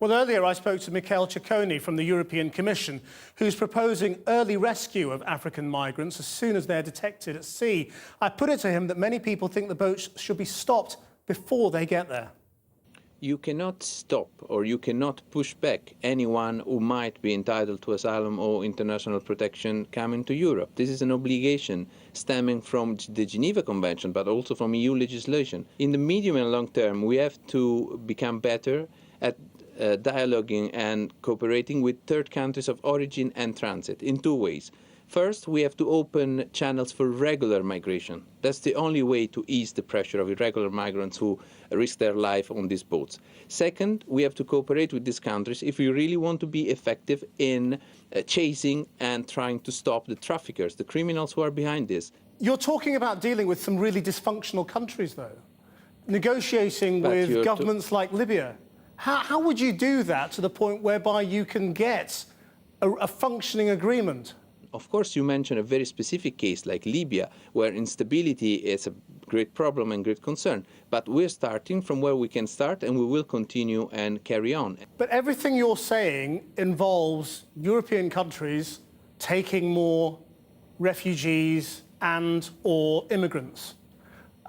Well, earlier I spoke to Michele Cercone from the European Commission, who's proposing early rescue of African migrants as soon as they're detected at sea. I put it to him that many people think the boats should be stopped before they get there. You cannot stop or you cannot push back anyone who might be entitled to asylum or international protection coming to Europe. This is an obligation stemming from the Geneva Convention, but also from EU legislation. In the medium and long term, we have to become better at dialoguing and cooperating with third countries of origin and transit in two ways. First, we have to open channels for regular migration. That's the only way to ease the pressure of irregular migrants who risk their life on these boats. Second, we have to cooperate with these countries if we really want to be effective in chasing and trying to stop the traffickers, the criminals who are behind this. You're talking about dealing with some really dysfunctional countries, though, negotiating with governments like Libya. How would you do that to the point whereby you can get a functioning agreement? Of course, you mentioned a very specific case like Libya, where instability is a great problem and great concern. But we're starting from where we can start, and we will continue and carry on. But everything you're saying involves European countries taking more refugees and/or immigrants.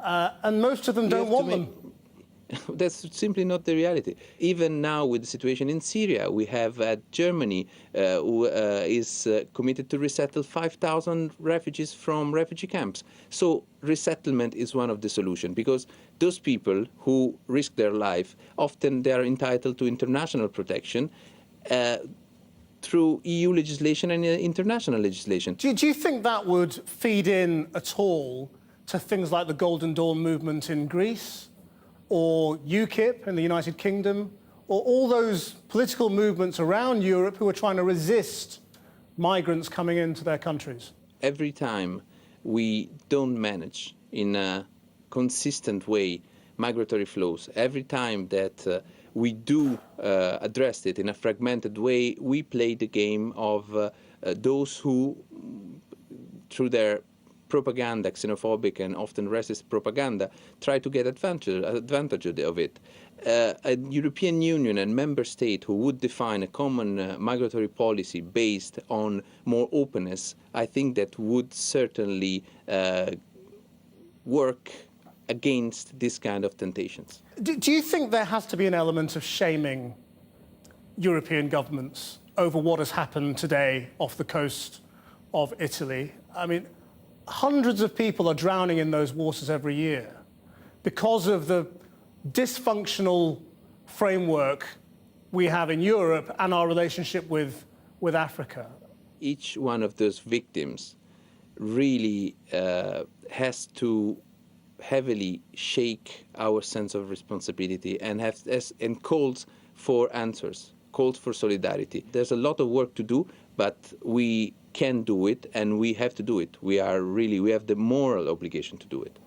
And most of them don't want them. That's simply not the reality. Even now with the situation in Syria, we have Germany who is committed to resettle 5,000 refugees from refugee camps. So resettlement is one of the solutions, because those people who risk their life, often they are entitled to international protection through EU legislation and international legislation. Do you think that would feed in at all to things like the Golden Dawn movement in Greece, or UKIP in the United Kingdom, or all those political movements around Europe who are trying to resist migrants coming into their countries? Every time we don't manage in a consistent way migratory flows, every time that we do address it in a fragmented way, we play the game of those who, through their propaganda, xenophobic and often racist propaganda, try to get advantage of it. A European Union and member state who would define a common migratory policy based on more openness, I think that would certainly work against this kind of temptations. Do you think there has to be an element of shaming European governments over what has happened today off the coast of Italy? I mean, hundreds of people are drowning in those waters every year because of the dysfunctional framework we have in Europe and our relationship with Africa. Each one of those victims really has to heavily shake our sense of responsibility and calls for answers, calls for solidarity. There's a lot of work to do, but we can do it, and we have to do it. We have the moral obligation to do it.